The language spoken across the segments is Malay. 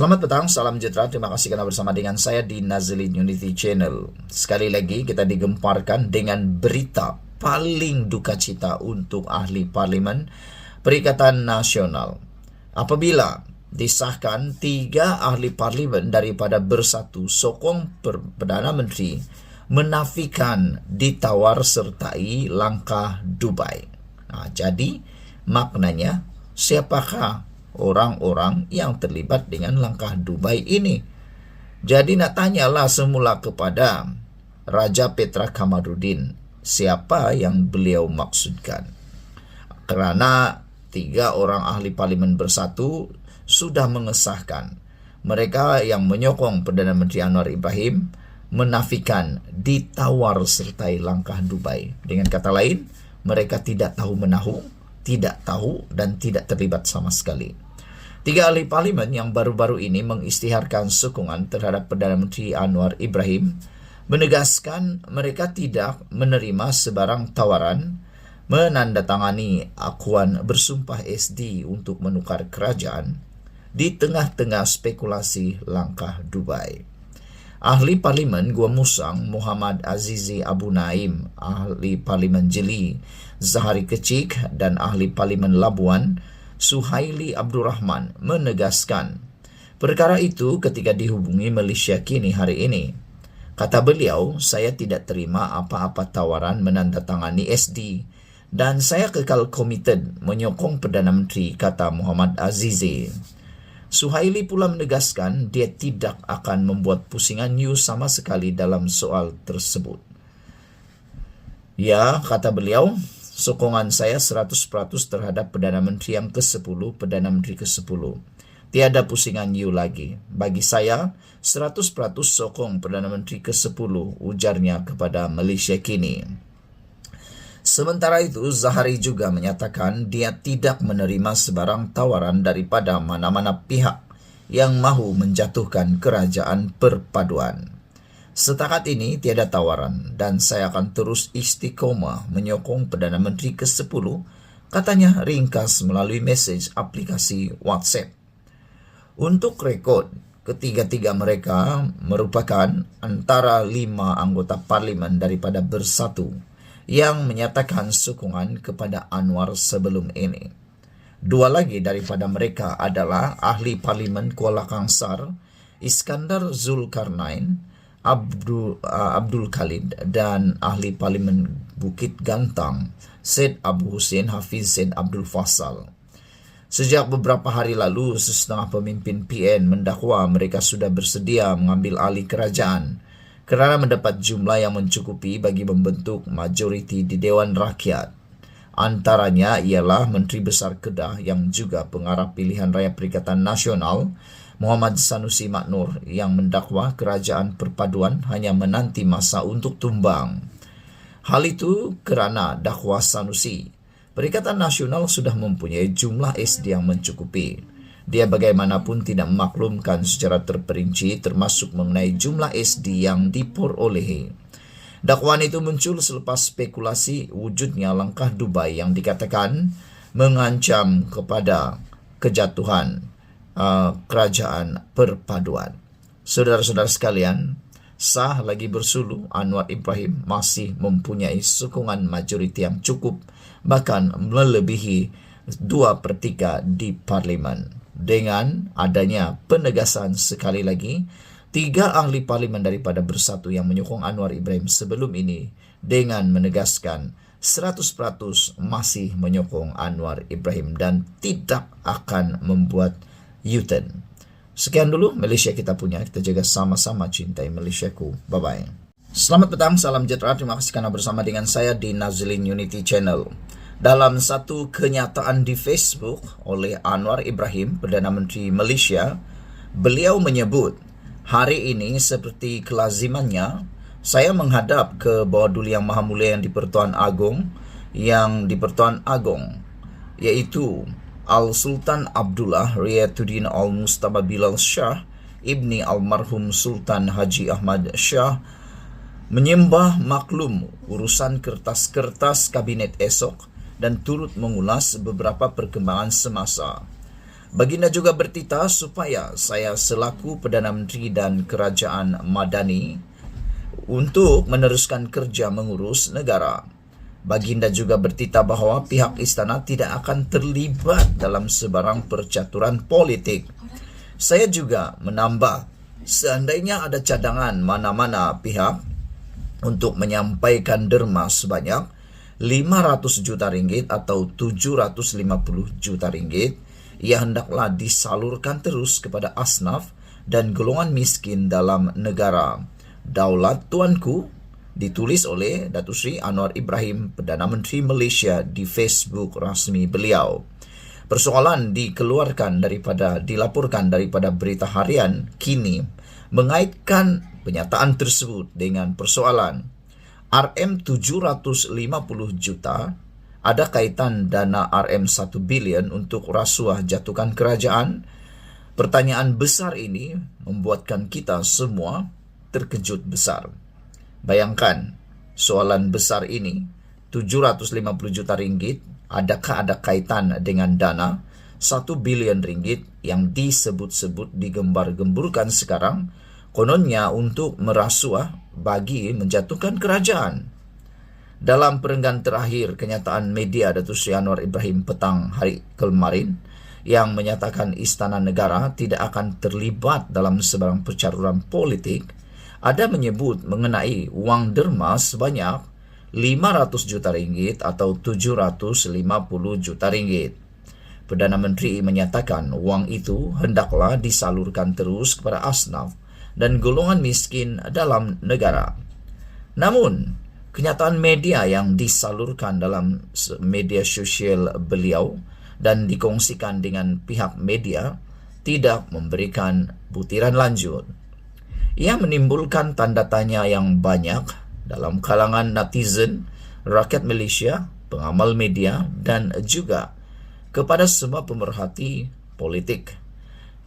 Selamat petang, salam sejahtera. Terima kasih karena bersama dengan saya di Nazlin Unity Channel. Sekali lagi kita digemparkan dengan berita paling duka cita untuk ahli parlimen Perikatan Nasional. Apabila disahkan 3 ahli parlimen daripada Bersatu sokong Perdana Menteri menafikan ditawar sertai langkah Dubai. Jadi maknanya siapakah orang-orang yang terlibat dengan langkah Dubai ini? Jadi nak tanyalah semula kepada Raja Petra Kamarudin, siapa yang beliau maksudkan? Kerana 3 orang ahli parlimen Bersatu sudah mengesahkan mereka yang menyokong Perdana Menteri Anwar Ibrahim menafikan ditawar sertai langkah Dubai. Dengan kata lain, mereka tidak tahu menahu, tidak tahu dan tidak terlibat sama sekali. 3 ahli parlimen yang baru-baru ini mengisytiharkan sokongan terhadap Perdana Menteri Anwar Ibrahim menegaskan mereka tidak menerima sebarang tawaran menandatangani akuan bersumpah SD untuk menukar kerajaan di tengah-tengah spekulasi langkah Dubai. Ahli Parlimen Gua Musang Muhammad Azizi Abu Naim, Ahli Parlimen Jeli Zahari Kecik dan Ahli Parlimen Labuan Suhaili Abdul Rahman menegaskan perkara itu ketika dihubungi Malaysia Kini hari ini. Kata beliau, saya tidak terima apa-apa tawaran menandatangani SD dan saya kekal komited menyokong Perdana Menteri, kata Muhammad Azizi. Suhaili pula menegaskan dia tidak akan membuat pusingan news sama sekali dalam soal tersebut. Ya, kata beliau, sokongan saya 100% terhadap Perdana Menteri yang ke-10, Perdana Menteri ke-10. Tiada pusingan new lagi. Bagi saya, 100% sokong Perdana Menteri ke-10, ujarnya kepada Malaysia Kini. Sementara itu, Zahari juga menyatakan dia tidak menerima sebarang tawaran daripada mana-mana pihak yang mahu menjatuhkan kerajaan perpaduan. Setakat ini tiada tawaran dan saya akan terus istiqomah menyokong Perdana Menteri ke-10, katanya ringkas melalui mesej aplikasi WhatsApp. Untuk rekod, ketiga-tiga mereka merupakan antara 5 anggota parlimen daripada Bersatu yang menyatakan sokongan kepada Anwar sebelum ini. 2 lagi daripada mereka adalah ahli parlimen Kuala Kangsar, Iskandar Zulkarnain, Abdul Khalid dan ahli parlimen Bukit Gantang, Syed Abu Hussein Hafiz Syed Abdul Faisal. Sejak beberapa hari lalu, sesetengah pemimpin PN mendakwa mereka sudah bersedia mengambil alih kerajaan kerana mendapat jumlah yang mencukupi bagi membentuk majoriti di Dewan Rakyat. Antaranya ialah Menteri Besar Kedah yang juga pengarah pilihan raya Perikatan Nasional, Muhammad Sanusi Maknur, yang mendakwa kerajaan perpaduan hanya menanti masa untuk tumbang. Hal itu kerana dakwa Sanusi, Perikatan Nasional sudah mempunyai jumlah SD yang mencukupi. Dia bagaimanapun tidak memaklumkan secara terperinci termasuk mengenai jumlah SD yang diperolehi. Dakwaan itu muncul selepas spekulasi wujudnya langkah Dubai yang dikatakan mengancam kepada kejatuhan kerajaan perpaduan. Saudara-saudara sekalian, sah lagi bersulu Anwar Ibrahim masih mempunyai sokongan majoriti yang cukup, bahkan melebihi 2/3 di parlimen. Dengan adanya penegasan sekali lagi, 3 ahli parlimen daripada Bersatu yang menyokong Anwar Ibrahim sebelum ini dengan menegaskan 100% masih menyokong Anwar Ibrahim dan tidak akan membuat U-turn. Sekian dulu Malaysia kita punya. Kita jaga sama-sama cintai Malaysiaku. Bye-bye. Selamat petang, salam sejahtera. Terima kasih karena bersama dengan saya di Nazlin Unity Channel. Dalam satu kenyataan di Facebook oleh Anwar Ibrahim, Perdana Menteri Malaysia, beliau menyebut, hari ini seperti kelazimannya, saya menghadap ke bawah Duli Yang Maha Mulia yang di Pertuan Agong, yaitu Al-Sultan Abdullah Riyatuddin Al-Mustafa Bilal Shah, Ibni Almarhum Sultan Haji Ahmad Shah, menyembah maklum urusan kertas-kertas kabinet esok dan turut mengulas beberapa perkembangan semasa. Baginda juga bertitah supaya saya selaku Perdana Menteri dan Kerajaan Madani untuk meneruskan kerja mengurus negara. Baginda juga bertitah bahwa pihak istana tidak akan terlibat dalam sebarang percaturan politik. Saya juga menambah, seandainya ada cadangan mana-mana pihak untuk menyampaikan derma sebanyak 500 juta ringgit atau 750 juta ringgit, ia hendaklah disalurkan terus kepada asnaf dan golongan miskin dalam negara. Daulat Tuanku, ditulis oleh Datuk Seri Anwar Ibrahim, Perdana Menteri Malaysia, di Facebook rasmi beliau. Persoalan dilaporkan daripada berita harian kini mengaitkan pernyataan tersebut dengan persoalan RM750 juta ada kaitan dana RM1 bilion untuk rasuah jatuhkan kerajaan. Pertanyaan besar ini membuatkan kita semua terkejut besar. Bayangkan, soalan besar ini, 750 juta ringgit, adakah ada kaitan dengan dana 1 bilion ringgit yang disebut-sebut digembar-gemburkan sekarang, kononnya untuk merasuah bagi menjatuhkan kerajaan. Dalam perenggan terakhir kenyataan media Datuk Seri Anwar Ibrahim petang hari kemarin yang menyatakan Istana Negara tidak akan terlibat dalam sebarang percaturan politik, ada menyebut mengenai wang derma sebanyak 500 juta ringgit atau 750 juta ringgit. Perdana Menteri menyatakan wang itu hendaklah disalurkan terus kepada asnaf dan golongan miskin dalam negara. Namun, kenyataan media yang disalurkan dalam media sosial beliau dan dikongsikan dengan pihak media tidak memberikan butiran lanjut. Ia menimbulkan tanda tanya yang banyak dalam kalangan netizen, rakyat Malaysia, pengamal media dan juga kepada semua pemerhati politik.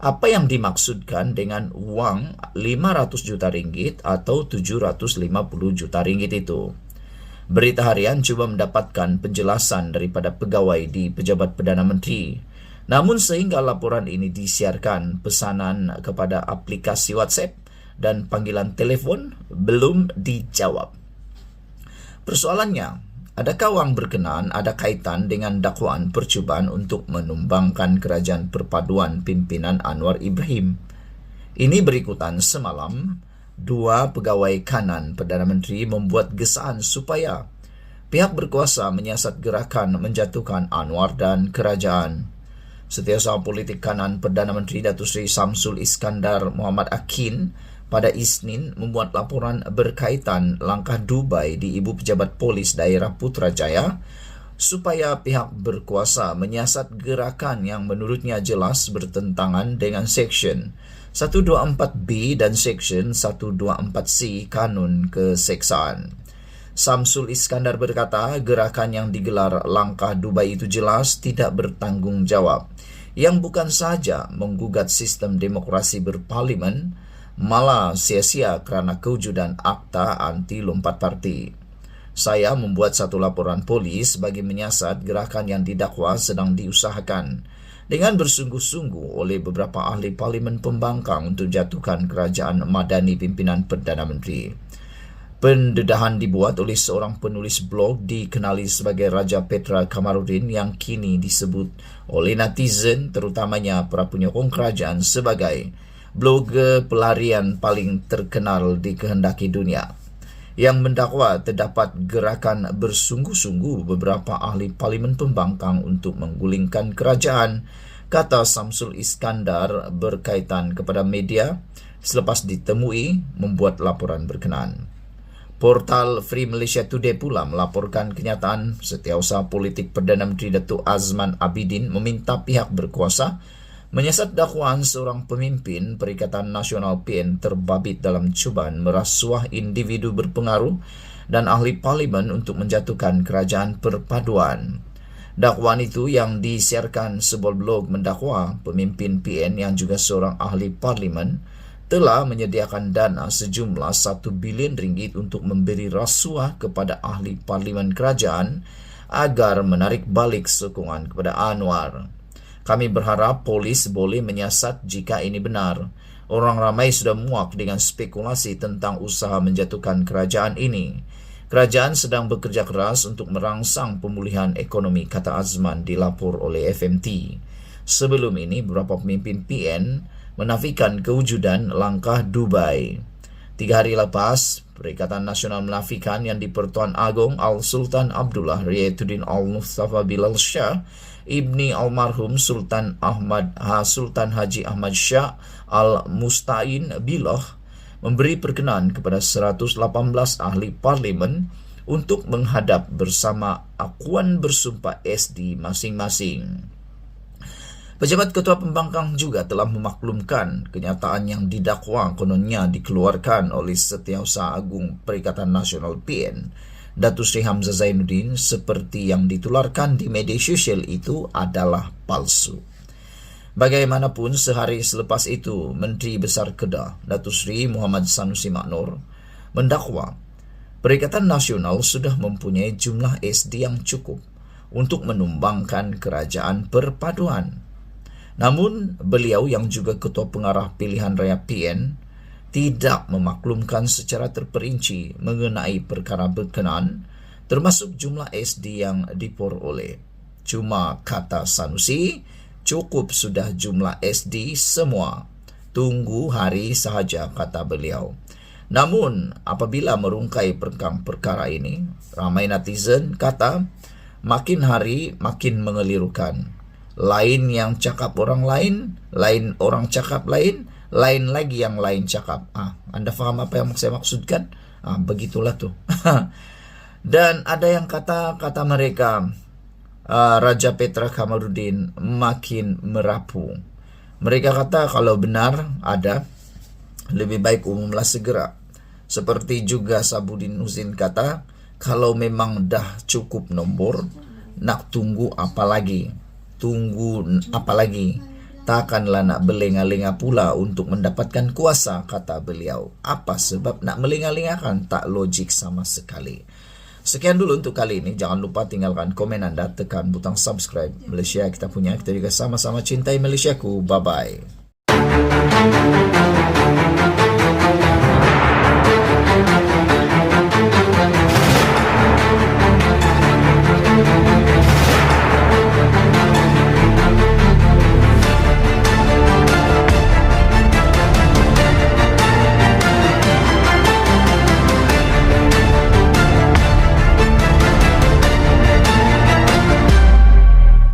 Apa yang dimaksudkan dengan wang 500 juta ringgit atau 750 juta ringgit itu? Berita harian cuba mendapatkan penjelasan daripada pegawai di Pejabat Perdana Menteri. Namun sehingga laporan ini disiarkan, pesanan kepada aplikasi WhatsApp dan panggilan telefon belum dijawab. Persoalannya, adakah wang berkenaan ada kaitan dengan dakwaan percubaan untuk menumbangkan kerajaan perpaduan pimpinan Anwar Ibrahim? Ini berikutan semalam, dua pegawai kanan Perdana Menteri membuat gesaan supaya pihak berkuasa menyiasat gerakan menjatuhkan Anwar dan kerajaan. Setiausaha politik kanan Perdana Menteri Datuk Seri Samsul Iskandar Muhammad Akin pada Isnin membuat laporan berkaitan langkah Dubai di Ibu Pejabat Polis Daerah Putrajaya supaya pihak berkuasa menyiasat gerakan yang menurutnya jelas bertentangan dengan Seksyen 124B dan Seksyen 124C Kanun Keseksaan. Samsul Iskandar berkata gerakan yang digelar langkah Dubai itu jelas tidak bertanggungjawab, yang bukan sahaja menggugat sistem demokrasi berparlimen, malah sia-sia kerana kewujudan akta anti lompat parti. Saya membuat satu laporan polis bagi menyiasat gerakan yang didakwa sedang diusahakan dengan bersungguh-sungguh oleh beberapa ahli parlimen pembangkang untuk jatuhkan kerajaan Madani pimpinan Perdana Menteri. Pendedahan dibuat oleh seorang penulis blog dikenali sebagai Raja Petra Kamarudin yang kini disebut oleh netizen terutamanya para penyokong kerajaan sebagai blogger pelarian paling terkenal dikehendaki dunia, yang mendakwa terdapat gerakan bersungguh-sungguh beberapa ahli parlimen pembangkang untuk menggulingkan kerajaan, kata Samsul Iskandar berkaitan kepada media selepas ditemui membuat laporan berkenaan. Portal Free Malaysia Today pula melaporkan kenyataan Setiausaha Politik Perdana Menteri Datuk Azman Abidin meminta pihak berkuasa menyiasat dakwaan seorang pemimpin Perikatan Nasional PN terbabit dalam cubaan merasuah individu berpengaruh dan ahli parlimen untuk menjatuhkan kerajaan perpaduan. Dakwaan itu yang disiarkan sebuah blog mendakwa pemimpin PN yang juga seorang ahli parlimen telah menyediakan dana sejumlah 1 bilion ringgit untuk memberi rasuah kepada ahli parlimen kerajaan agar menarik balik sokongan kepada Anwar. Kami berharap polis boleh menyiasat jika ini benar. Orang ramai sudah muak dengan spekulasi tentang usaha menjatuhkan kerajaan ini. Kerajaan sedang bekerja keras untuk merangsang pemulihan ekonomi, kata Azman dilapor oleh FMT. Sebelum ini, beberapa pemimpin PN menafikan kewujudan langkah Dubai. 3 hari lepas, Perikatan Nasional menafikan yang di-Pertuan Agong Al-Sultan Abdullah Riayatuddin Al-Mustafa Bilal Shah Ibni Almarhum Sultan Haji Ahmad Shah Al-Mustain Billah memberi perkenan kepada 118 ahli parlimen untuk menghadap bersama akuan bersumpah SD masing-masing. Pejabat Ketua Pembangkang juga telah memaklumkan kenyataan yang didakwa kononnya dikeluarkan oleh Setiausaha Agung Perikatan Nasional PN, Datuk Seri Hamzah Zainuddin, seperti yang ditularkan di media sosial itu adalah palsu. Bagaimanapun, sehari selepas itu, Menteri Besar Kedah, Datuk Seri Muhammad Sanusi Maknor, mendakwa Perikatan Nasional sudah mempunyai jumlah SD yang cukup untuk menumbangkan kerajaan perpaduan. Namun, beliau yang juga Ketua Pengarah Pilihan Raya PN tidak memaklumkan secara terperinci mengenai perkara berkenaan, termasuk jumlah SD yang diperoleh. Cuma kata Sanusi, cukup sudah jumlah SD semua. Tunggu hari sahaja, kata beliau. Namun, apabila merungkai perkara ini, ramai netizen kata, makin hari makin mengelirukan. Lain yang cakap orang lain orang cakap lain lagi yang lain cakap. Anda faham apa yang saya maksudkan? Begitulah tuh. Dan ada yang kata mereka, Raja Petra Kamarudin makin merapu. Mereka kata kalau benar ada, lebih baik umumlah segera. Seperti juga Sabudin Husin kata, kalau memang dah cukup nombor, nak tunggu apa lagi? Takkanlah nak berlengah-lengah pula untuk mendapatkan kuasa, kata beliau. Apa sebab nak melengah-lengahkan? Tak logik sama sekali. Sekian dulu untuk kali ini. Jangan lupa tinggalkan komen anda, tekan butang subscribe. Malaysia kita punya, kita juga sama-sama cintai Malaysiaku. Bye-bye.